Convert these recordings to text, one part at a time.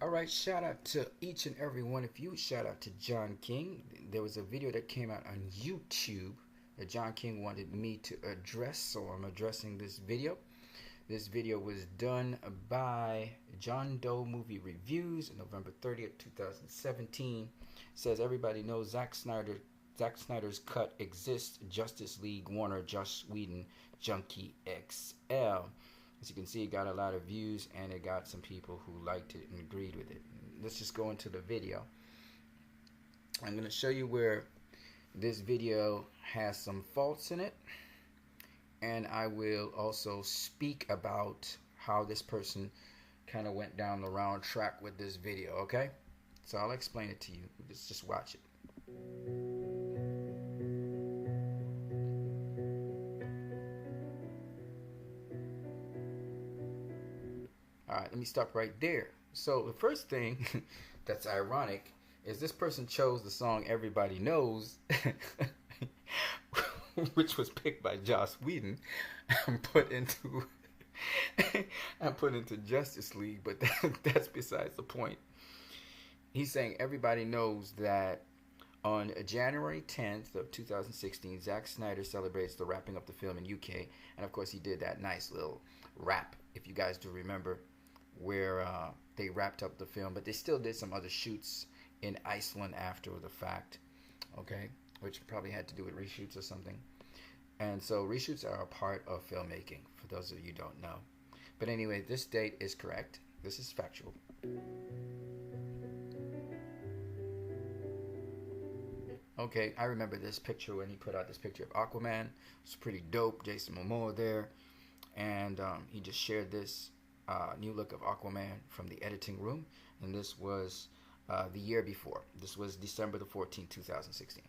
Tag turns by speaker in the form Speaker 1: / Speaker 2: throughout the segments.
Speaker 1: All right, shout out to each and every one of you. Shout out to John King. There was a video that came out on YouTube that John King wanted me to address, so I'm addressing this video. This video was done by John Doe Movie Reviews, November 30th, 2017. It says everybody knows Zack Snyder's cut exists. Justice League, Warner, Joss Whedon, Junkie XL. As you can see, it got a lot of views and it got some people who liked it and agreed with it. Let's just go into the video. I'm going to show you where this video has some faults in it, and I will also speak about how this person kind of went down the wrong track with this video, okay? So I'll explain it to you. Let's just watch it. All right, let me stop right there. So the first thing that's ironic is this person chose the song Everybody Knows, which was picked by Joss Whedon and put into and put into Justice League, but that's besides the point. He's saying everybody knows that on January 10th of 2016, Zack Snyder celebrates the wrapping up the film in UK, and of course he did that nice little rap, if you guys do remember, where they wrapped up the film, but they still did some other shoots in Iceland after the fact, okay, which probably had to do with reshoots or something. And so reshoots are a part of filmmaking, for those of you who don't know. But anyway, this date is correct. This is factual. Okay, I remember this picture when he put out this picture of Aquaman. It's pretty dope. Jason Momoa there. And he just shared this new look of Aquaman from the editing room. And this was the year before. This was December the 14th, 2016.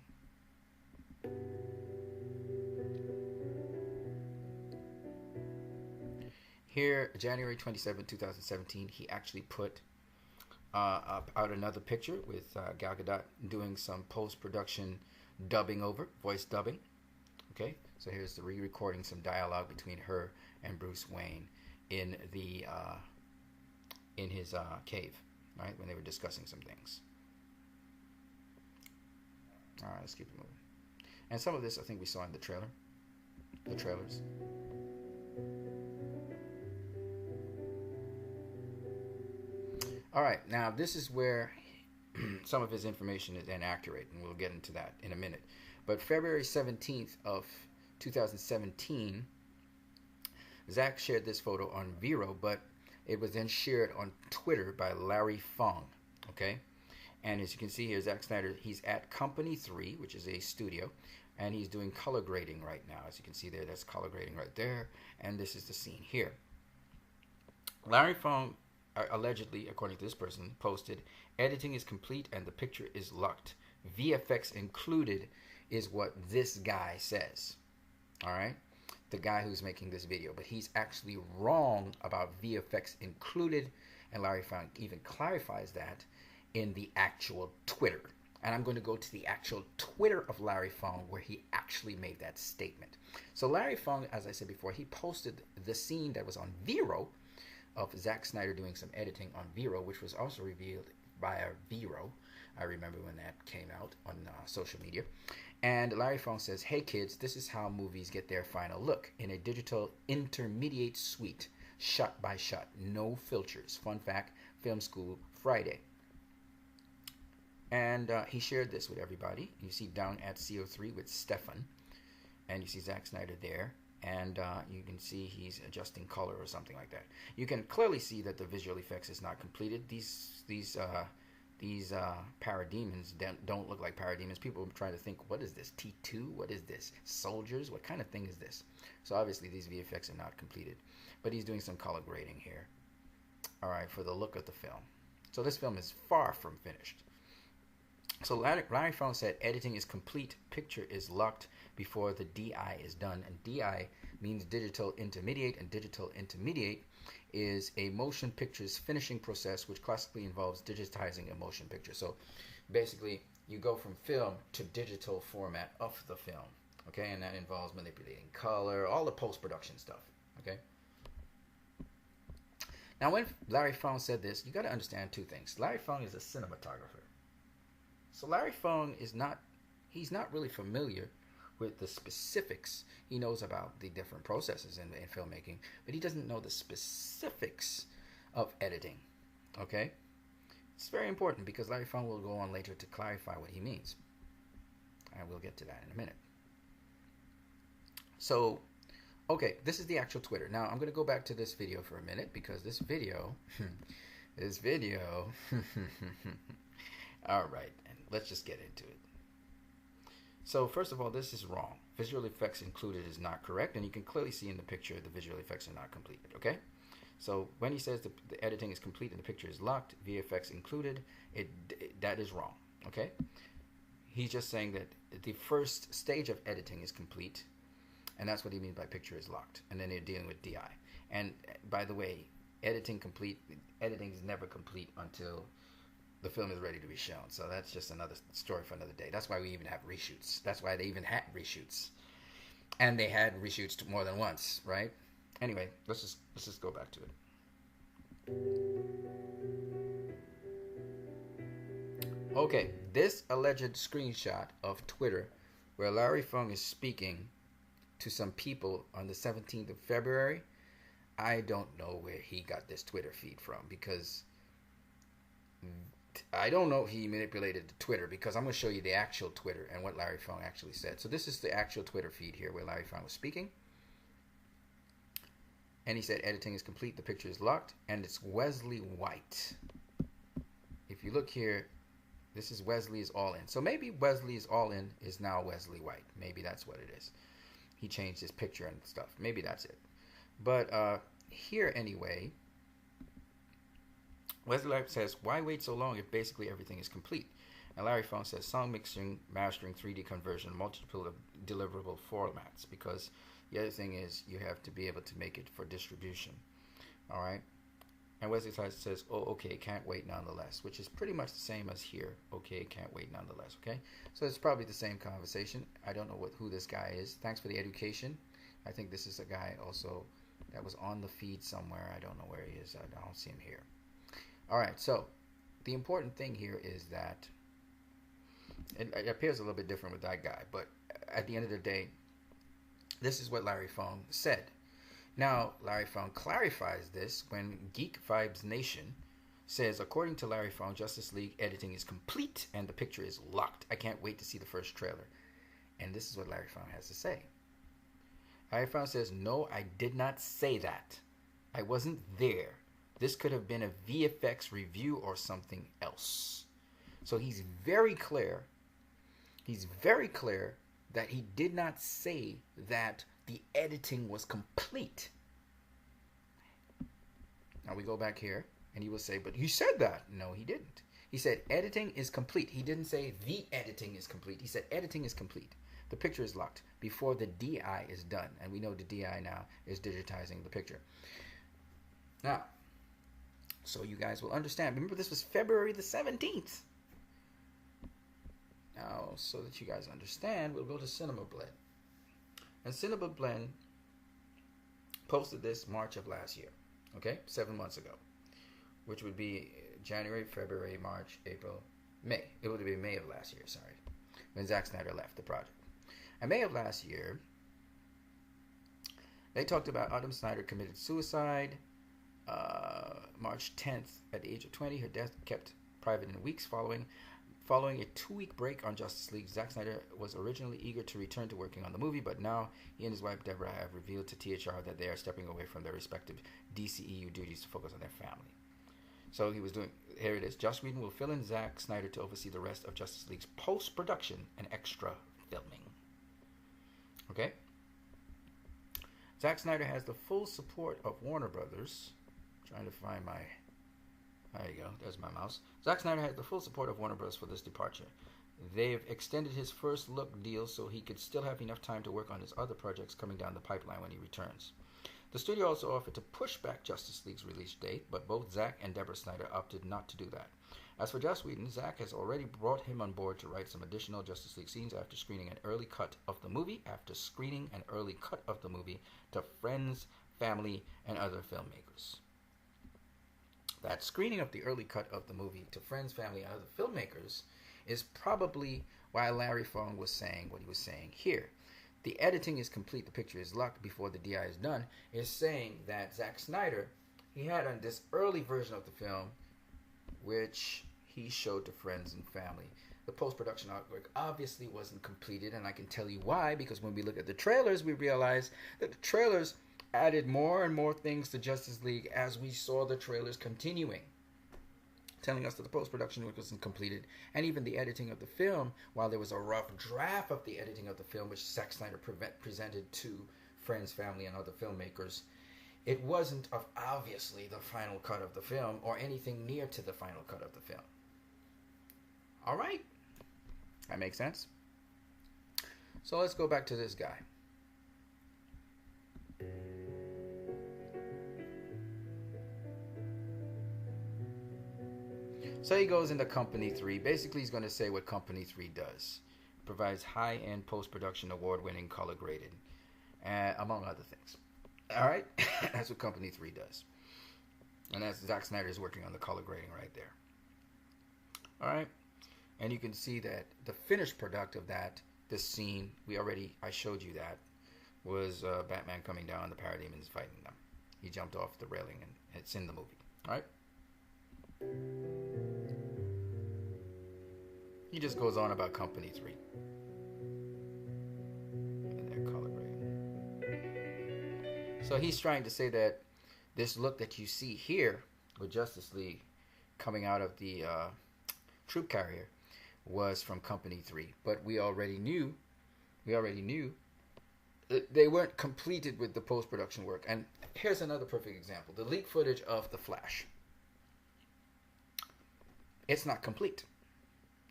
Speaker 1: Here, January 27, 2017, he actually put out another picture with Gal Gadot doing some post-production dubbing over, voice dubbing. Okay, so here's the re-recording some dialogue between her and Bruce Wayne in the in his cave, right, when they were discussing some things. All right, let's keep it moving. And some of this I think we saw in the trailers. All right, now this is where some of his information is inaccurate, and we'll get into that in a minute. But February 17th of 2017, Zach shared this photo on Vero, but it was then shared on Twitter by Larry Fong, okay? And as you can see here, Zack Snyder, he's at Company 3, which is a studio, and he's doing color grading right now. As you can see there, that's color grading right there, and this is the scene here. Larry Fong allegedly, according to this person, posted, editing is complete and the picture is locked. VFX included is what this guy says. All right? The guy who's making this video. But he's actually wrong about VFX included, and Larry Fong even clarifies that in the actual Twitter. And I'm going to go to the actual Twitter of Larry Fong where he actually made that statement. So Larry Fong, as I said before, he posted the scene that was on Vero of Zack Snyder doing some editing on Vero, which was also revealed via Vero. I remember when that came out on social media. And Larry Fong says, hey kids, this is how movies get their final look in a digital intermediate suite, shot by shot, no filters. Fun fact, Film School Friday. And he shared this with everybody. You see down at CO3 with Stefan, and you see Zack Snyder there. And you can see he's adjusting color or something like that. You can clearly see that the visual effects is not completed. These parademons don't look like parademons. People are trying to think, what is this? T2? What is this? Soldiers? What kind of thing is this? So obviously these VFX are not completed. But he's doing some color grading here. All right, for the look of the film. So this film is far from finished. So Larry Fong said editing is complete, picture is locked before the DI is done. And DI means digital intermediate, and digital intermediate is a motion picture's finishing process, which classically involves digitizing a motion picture. So basically, you go from film to digital format of the film, okay? And that involves manipulating color, all the post-production stuff, okay? Now, when Larry Fong said this, you got to understand two things. Larry Fong is a cinematographer. So Larry Fong is not, he's not really familiar with the specifics. He knows about the different processes in filmmaking, but he doesn't know the specifics of editing. Okay? It's very important because Larry Fong will go on later to clarify what he means. And we'll get to that in a minute. So, okay, this is the actual Twitter. Now, I'm going to go back to this video for a minute because this video, all right, and let's just get into it. So, first of all, this is wrong. Visual effects included is not correct, and you can clearly see in the picture the visual effects are not completed, okay? So, when he says the editing is complete and the picture is locked, VFX included, that is wrong, okay? He's just saying that the first stage of editing is complete, and that's what he means by picture is locked. And then they're dealing with DI. And by the way, editing is never complete until the film is ready to be shown. So that's just another story for another day. That's why we even have reshoots. That's why they even had reshoots. And they had reshoots more than once, right? Anyway, let's just go back to it. Okay, this alleged screenshot of Twitter where Larry Fong is speaking to some people on the 17th of February, I don't know where he got this Twitter feed from because I don't know if he manipulated the Twitter because I'm going to show you the actual Twitter and what Larry Fong actually said. So this is the actual Twitter feed here where Larry Fong was speaking. And he said editing is complete, the picture is locked, and it's Wesley White. If you look here, this is Wesley is all in. So maybe Wesley is all in is now Wesley White. Maybe that's what it is. He changed his picture and stuff. Maybe that's it. But here anyway, Wesley White says, why wait so long if basically everything is complete? And Larry Fong says, song mixing, mastering, 3D conversion, multiple deliverable formats. Because the other thing is you have to be able to make it for distribution. All right? And Wesley says, oh, okay, can't wait nonetheless, which is pretty much the same as here. Okay, can't wait nonetheless, okay? So it's probably the same conversation. I don't know who this guy is. Thanks for the education. I think this is a guy also that was on the feed somewhere. I don't know where he is. I don't see him here. All right, so the important thing here is that it appears a little bit different with that guy, but at the end of the day, this is what Larry Fong said. Now, Larry Fong clarifies this when Geek Vibes Nation says, according to Larry Fong, Justice League editing is complete and the picture is locked. I can't wait to see the first trailer. And this is what Larry Fong has to say. Larry Fong says, no, I did not say that. I wasn't there. This could have been a VFX review or something else. So he's very clear. He's very clear that he did not say that the editing was complete. Now we go back here and he will say, but he said that. No, he didn't. He said editing is complete. He didn't say the editing is complete. He said editing is complete. The picture is locked before the DI is done. And we know the DI now is digitizing the picture. Now, so you guys will understand. Remember, this was February the 17th. Now, so that you guys understand, we'll go to Cinema Blend. And Cinema Blend posted this March of last year, okay, 7 months ago, which would be January, February, March, April, May. It would be May of last year, sorry, when Zack Snyder left the project. In May of last year, they talked about Adam Snyder committed suicide. March 10th, at the age of 20, her death kept private in weeks following. Following a 2-week break on Justice League, Zack Snyder was originally eager to return to working on the movie, but now he and his wife Deborah have revealed to THR that they are stepping away from their respective DCEU duties to focus on their family. So he was doing, here it is, Joss Whedon will fill in Zack Snyder to oversee the rest of Justice League's post-production and extra filming. Okay? Zack Snyder has the full support of Warner Brothers. Trying to find my... There you go. There's my mouse. Zack Snyder has the full support of Warner Bros. For this departure. They've extended his first look deal so he could still have enough time to work on his other projects coming down the pipeline when he returns. The studio also offered to push back Justice League's release date, but both Zack and Deborah Snyder opted not to do that. As for Joss Whedon, Zack has already brought him on board to write some additional Justice League scenes after screening an early cut of the movie, to friends, family, and other filmmakers. that screening of the early cut of the movie to friends, family, and other filmmakers is probably why Larry Fong was saying what he was saying here. The editing is complete, the picture is locked before the DI is done, is saying that Zack Snyder, he had on this early version of the film, which he showed to friends and family. The post-production artwork obviously wasn't completed, and I can tell you why, because when we look at the trailers, we realize that the trailers added more and more things to Justice League as we saw the trailers continuing, telling us that the post-production work wasn't completed, and even the editing of the film, while there was a rough draft of the editing of the film, which Zack Snyder presented to friends, family, and other filmmakers, it wasn't obviously the final cut of the film or anything near to the final cut of the film. All right? That makes sense? So let's go back to this guy. So he goes into Company 3. Basically, he's going to say what Company 3 does. It provides high-end post-production award-winning color graded, among other things. All right? That's what Company 3 does. And that's Zack Snyder's working on the color grading right there. All right? And you can see that the finished product of that, this scene, I showed you that, was Batman coming down, the Parademons fighting them. He jumped off the railing, and it's in the movie. All right? He just goes on about Company 3. And their color grading. So he's trying to say that this look that you see here with Justice League coming out of the troop carrier was from Company 3. But we already knew that they weren't completed with the post-production work. And here's another perfect example. The leaked footage of The Flash. It's not complete,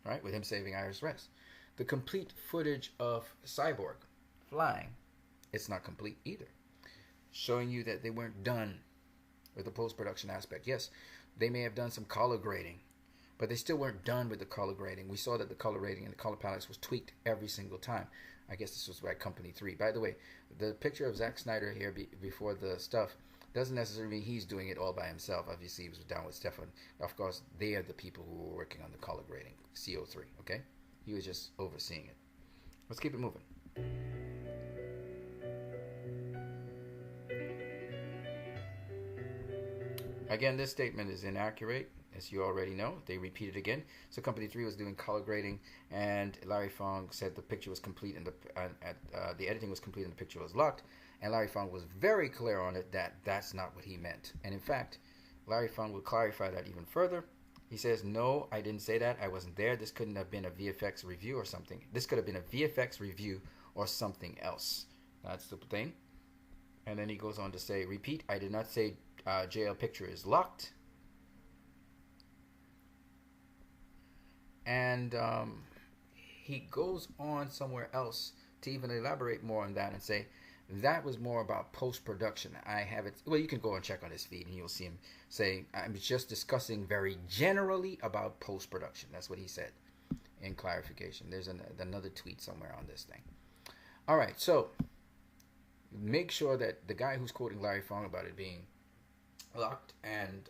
Speaker 1: right? With him saving Iris West. The complete footage of Cyborg flying, it's not complete either. Showing you that they weren't done with the post-production aspect. Yes, they may have done some color grading, but they still weren't done with the color grading. We saw that the color grading and the color palettes was tweaked every single time. I guess this was by Company 3. By the way, the picture of Zack Snyder here before the stuff doesn't necessarily mean he's doing it all by himself. Obviously, he was down with Stefan. Of course, they are the people who were working on the color grading, CO3, okay? He was just overseeing it. Let's keep it moving. Again, this statement is inaccurate, as you already know. They repeat it again. So Company 3 was doing color grading, and Larry Fong said the picture was complete, and the editing was complete, and the picture was locked. And Larry Fong was very clear on it that that's not what he meant. And in fact, Larry Fong will clarify that even further. He says, no, I didn't say that. I wasn't there. This couldn't have been a VFX review or something. This could have been a VFX review or something else. That's the thing. And then he goes on to say, repeat, I did not say JL picture is locked. And he goes on somewhere else to even elaborate more on that and say, that was more about post-production. I have it. Well, you can go and check on his feed and you'll see him say, I'm just discussing very generally about post-production. That's what he said in clarification. There's another tweet somewhere on this thing. All right, so make sure that the guy who's quoting Larry Fong about it being locked and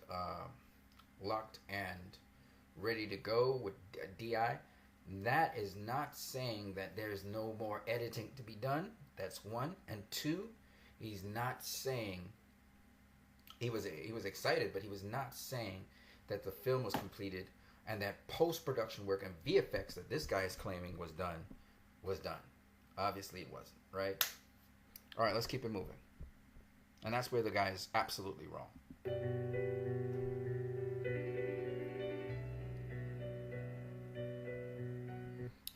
Speaker 1: ready to go with DI, that is not saying that there's no more editing to be done. That's one. And two, he's not saying he was excited, but he was not saying that the film was completed and that post-production work and VFX that this guy is claiming was done. Obviously it wasn't, right? All right, let's keep it moving. And that's where the guy is absolutely wrong.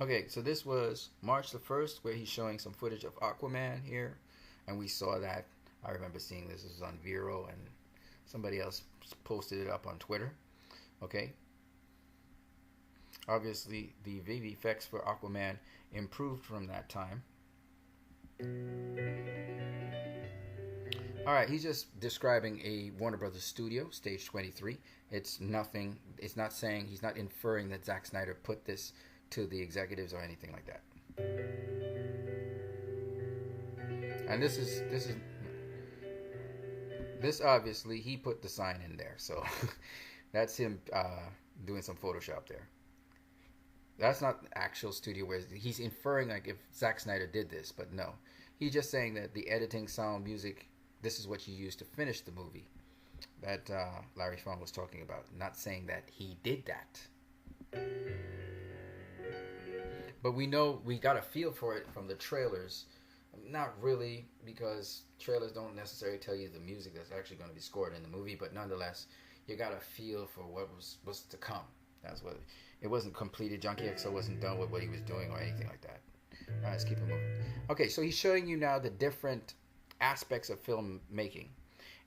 Speaker 1: Okay, so this was March the 1st, where he's showing some footage of Aquaman here. And we saw that. I remember seeing this. This was on Vero, and somebody else posted it up on Twitter. Okay. Obviously, the VFX for Aquaman improved from that time. Alright, he's just describing a Warner Brothers studio, stage 23. It's nothing. It's not saying, he's not inferring that Zack Snyder put this to the executives or anything like that. And this is This obviously he put the sign in there, so that's him doing some Photoshop there. That's not actual studio where he's inferring like if Zack Snyder did this, but no, he's just saying that the editing, sound, music, this is what you use to finish the movie that Larry Fong was talking about. Not saying that he did that, but we know we got a feel for it from the trailers. Not really, because trailers don't necessarily tell you the music that's actually going to be scored in the movie, but nonetheless, you got a feel for what was to come. That's what it wasn't completed. Junkie XO wasn't done with what he was doing or anything like that. All right, let's keep it moving. Okay, so he's showing you now the different aspects of filmmaking,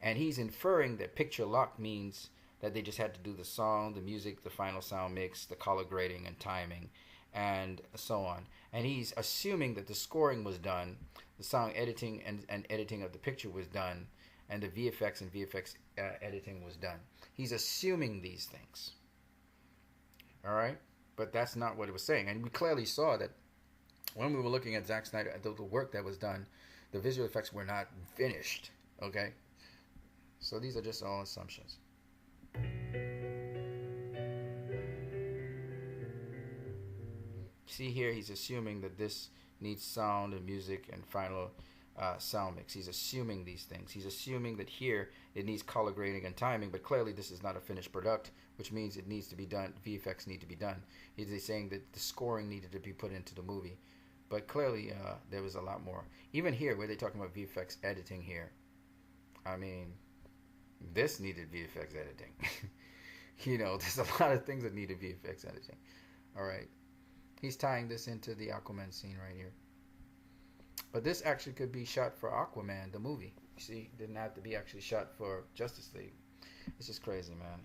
Speaker 1: and he's inferring that picture lock means that they just had to do the song, the music, the final sound mix, the color grading and timing, and so on. And he's assuming that the scoring was done, the sound editing and editing of the picture was done, and the VFX and VFX editing was done. He's assuming these things. All right? But that's not what it was saying. And we clearly saw that when we were looking at Zack Snyder, the work that was done, the visual effects were not finished. Okay? So these are just all assumptions. See here, he's assuming that this needs sound and music and final sound mix. He's assuming these things. He's assuming that here it needs color grading and timing, but clearly this is not a finished product, which means it needs to be done. VFX need to be done. He's saying that the scoring needed to be put into the movie, but clearly there was a lot more. Even here, where they're talking about VFX editing here, I mean, this needed VFX editing. You know, there's a lot of things that needed VFX editing. All right. He's tying this into the Aquaman scene right here. But this actually could be shot for Aquaman, the movie. You see, it didn't have to be actually shot for Justice League. It's just crazy, man.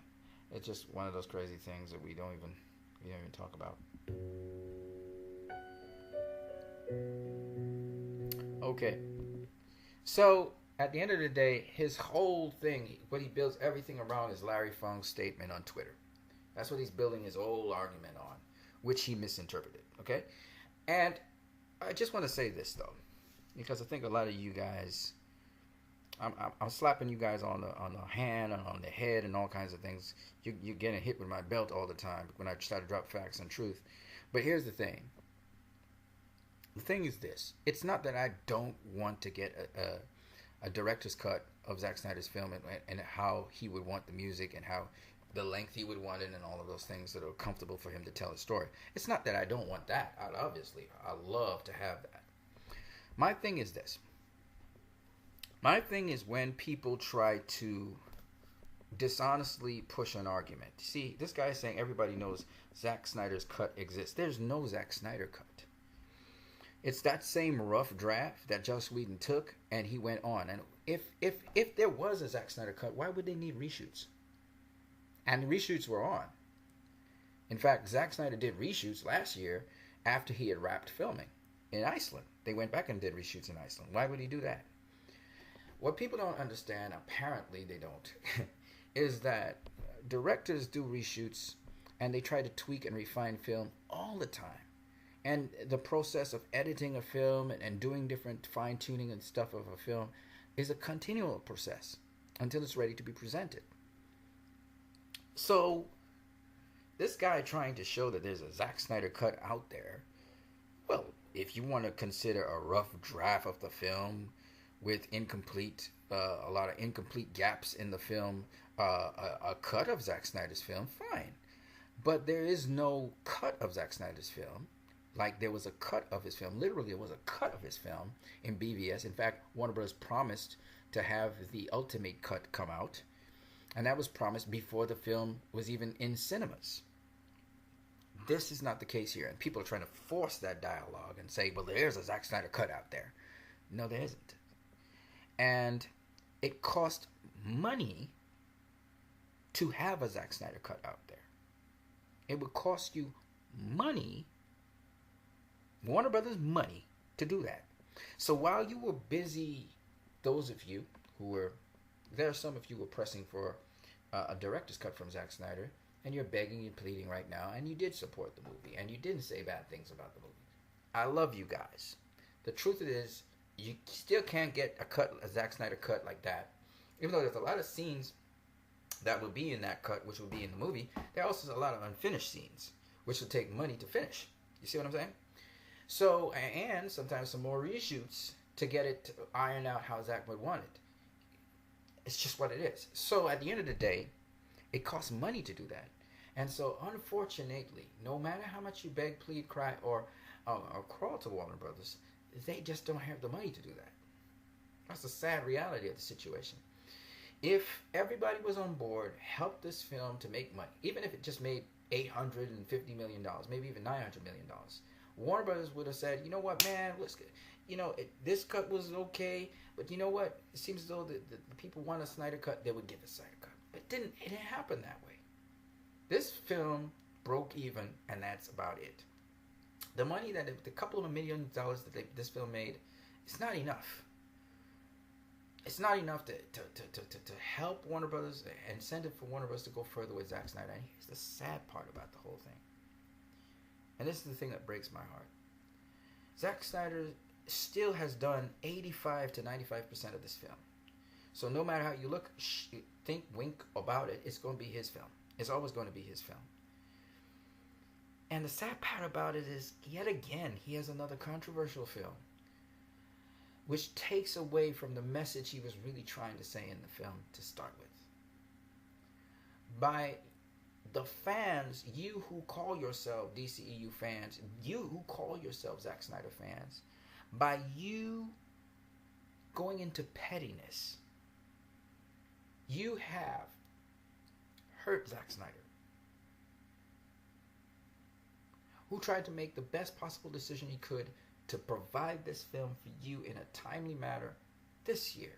Speaker 1: It's just one of those crazy things that we don't even talk about. Okay. So, at the end of the day, his whole thing, what he builds everything around is Larry Fong's statement on Twitter. That's what he's building his whole argument on, which he misinterpreted, okay? And I just want to say this, though, because I think a lot of you guys, I'm slapping you guys on the hand and on the head and all kinds of things. You're getting hit with my belt all the time when I try to drop facts and truth. But here's the thing. The thing is this. It's not that I don't want to get a director's cut of Zack Snyder's film and how he would want the music and how the length he would want it and all of those things that are comfortable for him to tell a story. It's not that I don't want that. I love to have that. My thing is this. My thing is when people try to dishonestly push an argument. See, this guy is saying everybody knows Zack Snyder's cut exists. There's no Zack Snyder cut. It's that same rough draft that Joss Whedon took and he went on. And if there was a Zack Snyder cut, why would they need reshoots? And the reshoots were on. In fact, Zack Snyder did reshoots last year after he had wrapped filming in Iceland. They went back and did reshoots in Iceland. Why would he do that? What people don't understand, apparently they don't, is that directors do reshoots and they try to tweak and refine film all the time. And the process of editing a film and doing different fine-tuning and stuff of a film is a continual process until it's ready to be presented. So, this guy trying to show that there's a Zack Snyder cut out there, well, if you want to consider a rough draft of the film with a lot of incomplete gaps in the film, a cut of Zack Snyder's film, fine. But there is no cut of Zack Snyder's film. Like there was a cut of his film. Literally, there was a cut of his film in BVS. In fact, Warner Bros. Promised to have the ultimate cut come out. And that was promised before the film was even in cinemas. This is not the case here. And people are trying to force that dialogue and say, well, there's a Zack Snyder cut out there. No, there isn't. And it cost money to have a Zack Snyder cut out there. It would cost you money, Warner Brothers money, to do that. So while you were busy, those of you who were, there are some of you who were pressing for a director's cut from Zack Snyder, and you're begging and pleading right now, and you did support the movie, and you didn't say bad things about the movie. I love you guys. The truth is, you still can't get a Zack Snyder cut like that Even though there's a lot of scenes that would be in that cut, which would be in the movie, there are also a lot of unfinished scenes, which would take money to finish. You see what I'm saying? So, and sometimes some more reshoots to get it to iron out how Zach would want it. It's just what it is. So at the end of the day, it costs money to do that. And so unfortunately, no matter how much you beg, plead, cry, or crawl to Warner Brothers, they just don't have the money to do that. That's the sad reality of the situation. If everybody was on board, helped this film to make money, even if it just made $850 million, maybe even $900 million, Warner Brothers would have said, you know what, man, this cut was okay, but you know what? It seems as though the people want a Snyder Cut, they would give a Snyder Cut. But it didn't happen that way. This film broke even, and that's about it. The money the couple of $1 million that this film made, it's not enough. It's not enough to help Warner Brothers, incentive for Warner Brothers to go further with Zack Snyder. And here's the sad part about the whole thing. And this is the thing that breaks my heart. Zack Snyder still has done 85 to 95% of this film. So no matter how you look, think, wink about it, it's going to be his film. It's always going to be his film. And the sad part about it is, yet again, he has another controversial film, which takes away from the message he was really trying to say in the film to start with. By the fans, you who call yourself DCEU fans, you who call yourself Zack Snyder fans, by you going into pettiness, you have hurt Zack Snyder, who tried to make the best possible decision he could to provide this film for you in a timely manner this year.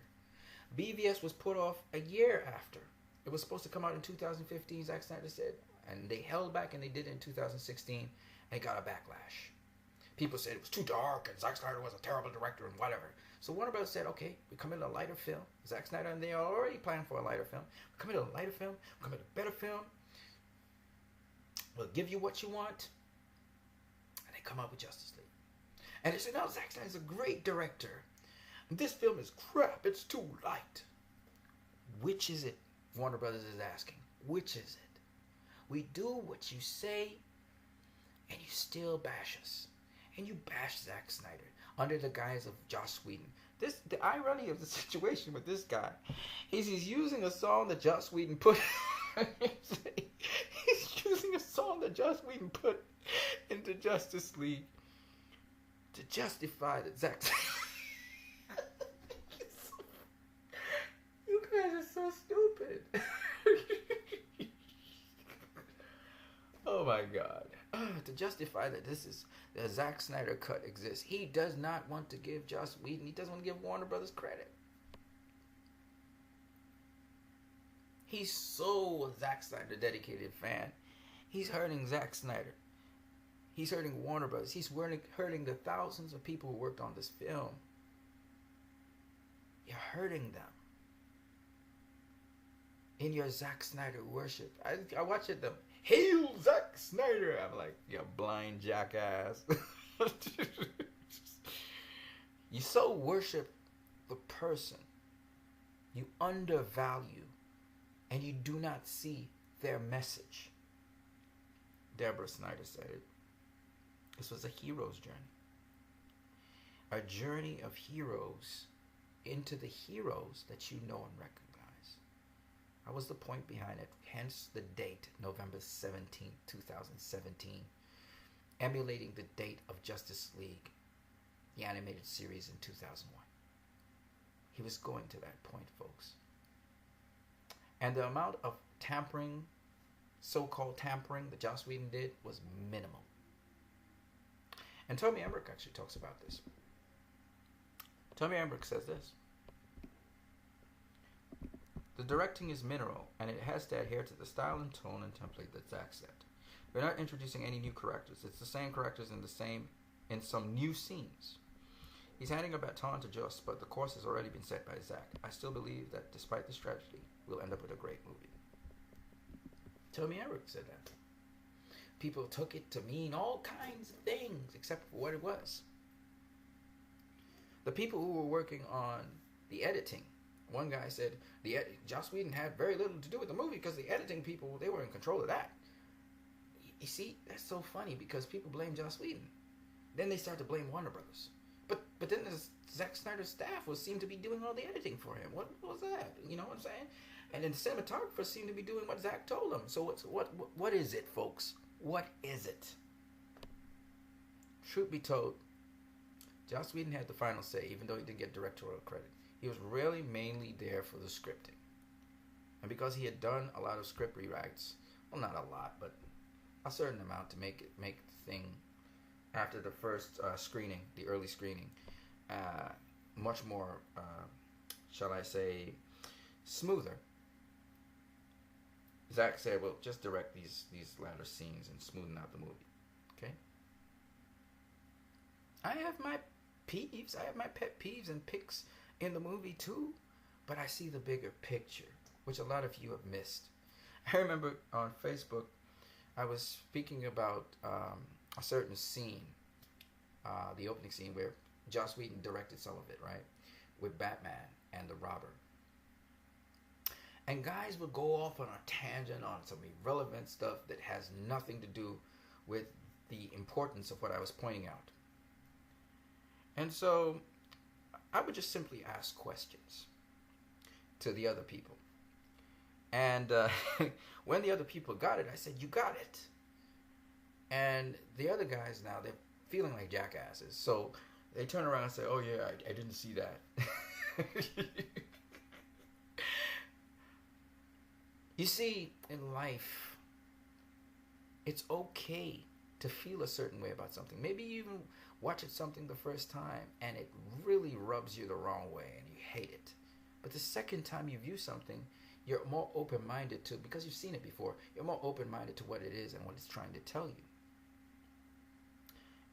Speaker 1: BVS was put off a year after. It was supposed to come out in 2015, Zack Snyder said, and they held back, and they did it in 2016, and it got a backlash. People said it was too dark, and Zack Snyder was a terrible director, and whatever. So Warner Bros. Said, okay, we come in a lighter film. Zack Snyder and they are already planning for a lighter film. We come in a lighter film. We come in a better film. We'll give you what you want. And they come up with Justice League. And they said, no, Zack Snyder's a great director. This film is crap. It's too light. Which is it? Warner Brothers is asking. Which is it? We do what you say, and you still bash us. And you bash Zack Snyder under the guise of Joss Whedon. The irony of the situation with this guy is he's using a song that Joss Whedon put. He's using a song that Joss Whedon put into Justice League to justify that Zack. You guys are so stupid. Oh my God. To justify that the Zack Snyder cut exists. He does not want to give Joss Whedon, he doesn't want to give Warner Brothers credit. He's so a Zack Snyder dedicated fan. He's hurting Zack Snyder. He's hurting Warner Brothers. He's hurting the thousands of people who worked on this film. You're hurting them. In your Zack Snyder worship. I watch it, the Hail Zack Snyder. I'm like, you blind jackass. You so worship the person. You undervalue. And you do not see their message. Deborah Snyder said it. This was a hero's journey. A journey of heroes into the heroes that you know and recognize. That was the point behind it. Hence the date, November 17th, 2017. Emulating the date of Justice League, the animated series in 2001. He was going to that point, folks. And the amount of tampering, so-called tampering that Joss Whedon did was minimal. And Tommy Emmerich actually talks about this. Tommy Emmerich says this. The directing is mineral, and it has to adhere to the style and tone and template that Zack set. We're not introducing any new characters. It's the same characters in some new scenes. He's handing a baton to Joss, but the course has already been set by Zack. I still believe that despite this tragedy, we'll end up with a great movie. Tommy Emmerich said that. People took it to mean all kinds of things, except for what it was. The people who were working on the editing One guy said Joss Whedon had very little to do with the movie because the editing people, they were in control of that. You see, that's so funny because people blame Joss Whedon. Then they start to blame Warner Brothers. But then the Zack Snyder staff seemed to be doing all the editing for him. What was that? You know what I'm saying? And then the cinematographers seemed to be doing what Zack told them. So what is it, folks? What is it? Truth be told, Joss Whedon had the final say, even though he didn't get directorial credit. He was really mainly there for the scripting. And because he had done a lot of script rewrites, well, not a lot, but a certain amount to make the thing, after the first screening, the early screening, much more, shall I say, smoother. Zack said, well, just direct these latter scenes and smoothen out the movie. Okay? I have my peeves. I have my pet peeves and picks in the movie too. But I see the bigger picture, which a lot of you have missed. I remember on Facebook, I was speaking about a certain scene, the opening scene where Joss Whedon directed some of it, right? With Batman and the robber. And guys would go off on a tangent on some irrelevant stuff that has nothing to do with the importance of what I was pointing out. And so I would just simply ask questions to the other people. And when the other people got it, I said, you got it. And the other guys now, they're feeling like jackasses. So they turn around and say, oh yeah, I didn't see that. You see, in life, it's okay to feel a certain way about something. Maybe you even watch something the first time and it really rubs you the wrong way and you hate it. But the second time you view something, you're more open-minded to, because you've seen it before, you're more open-minded to what it is and what it's trying to tell you.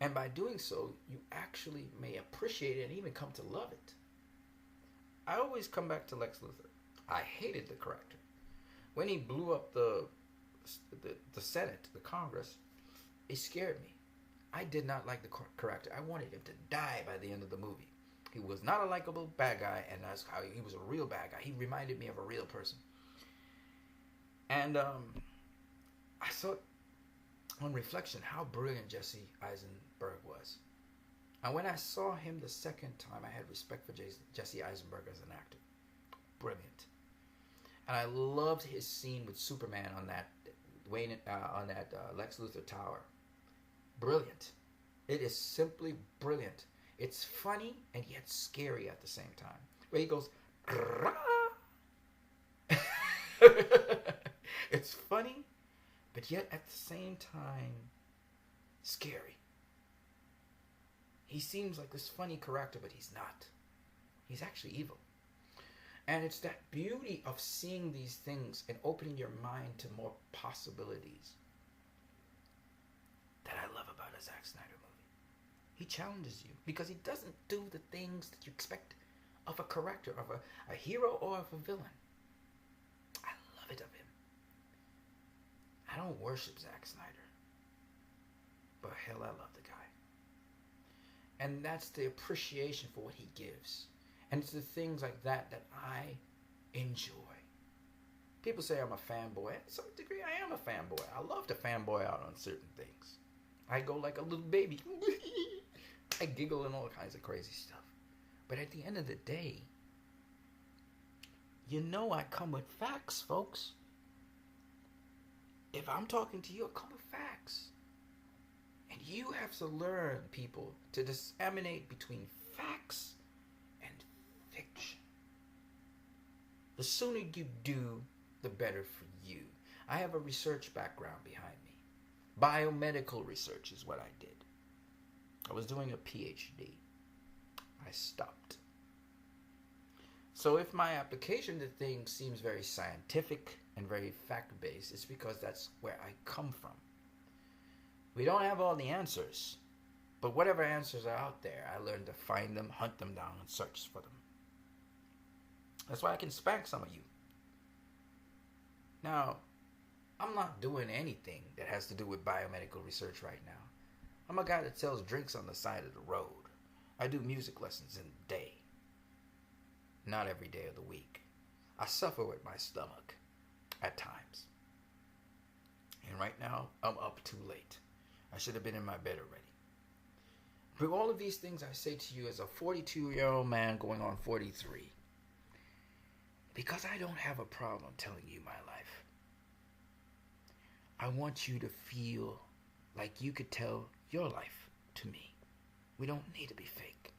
Speaker 1: And by doing so, you actually may appreciate it and even come to love it. I always come back to Lex Luthor. I hated the character. When he blew up the Senate, the Congress, it scared me. I did not like the character. I wanted him to die by the end of the movie. He was not a likable bad guy, and that's how he was a real bad guy. He reminded me of a real person. And I thought, on reflection, how brilliant Jesse Eisenberg was. And when I saw him the second time, I had respect for Jesse Eisenberg as an actor. Brilliant. And I loved his scene with Superman on that Lex Luthor tower. Brilliant. It is simply brilliant. It's funny and yet scary at the same time. Where he goes, it's funny, but yet at the same time, scary. He seems like this funny character, but he's not. He's actually evil. And it's that beauty of seeing these things and opening your mind to more possibilities that I love about a Zack Snyder movie. He challenges you because he doesn't do the things that you expect of a character, of a hero or of a villain. I love it of him. I don't worship Zack Snyder, but hell, I love the guy. And that's the appreciation for what he gives. And it's the things like that that I enjoy. People say I'm a fanboy. To some degree, I am a fanboy. I love to fanboy out on certain things. I go like a little baby. I giggle and all kinds of crazy stuff. But at the end of the day, you know I come with facts, folks. If I'm talking to you, I come with facts. And you have to learn, people, to disseminate between facts and fiction. The sooner you do, the better for you. I have a research background behind me. Biomedical research is what I did. I was doing a PhD. I stopped. So if my application to things seems very scientific and very fact-based, it's because that's where I come from. We don't have all the answers, but whatever answers are out there, I learned to find them, hunt them down, and search for them. That's why I can spank some of you. Now, I'm not doing anything that has to do with biomedical research right now. I'm a guy that sells drinks on the side of the road. I do music lessons in the day. not every day of the week. I suffer with my stomach at times. And right now, I'm up too late. I should have been in my bed already. But all of these things I say to you as a 42-year-old man going on 43. Because I don't have a problem telling you my life. I want you to feel like you could tell your life to me. We don't need to be fake.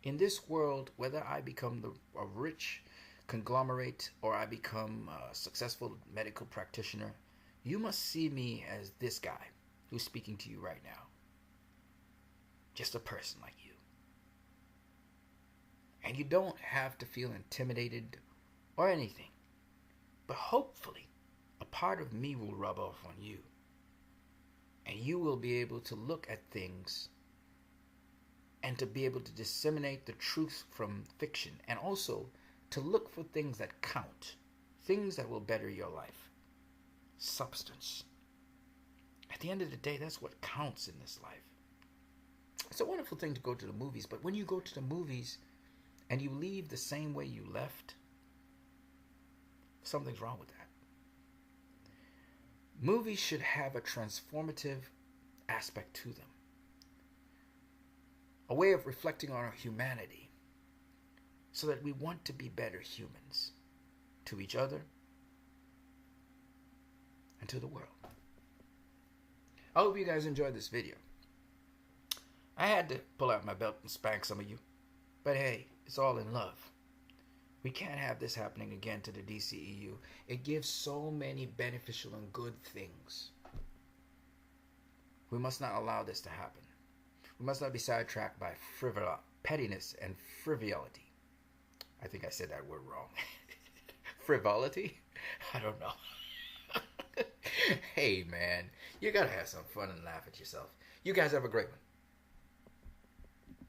Speaker 1: In this world, whether I become a rich conglomerate or I become a successful medical practitioner, you must see me as this guy who's speaking to you right now. Just a person like you. And you don't have to feel intimidated or anything. But hopefully, a part of me will rub off on you. And you will be able to look at things and to be able to disseminate the truth from fiction. And also to look for things that count. Things that will better your life. Substance. At the end of the day, that's what counts in this life. It's a wonderful thing to go to the movies, but when you go to the movies and you leave the same way you left, something's wrong with that. Movies should have a transformative aspect to them. A way of reflecting on our humanity so that we want to be better humans to each other and to the world. I hope you guys enjoyed this video. I had to pull out my belt and spank some of you. But hey, it's all in love. We can't have this happening again to the DCEU. It gives so many beneficial and good things. We must not allow this to happen. We must not be sidetracked by pettiness and frivolity. I think I said that word wrong. Frivolity? I don't know. Hey man, you gotta have some fun and laugh at yourself. You guys have a great one.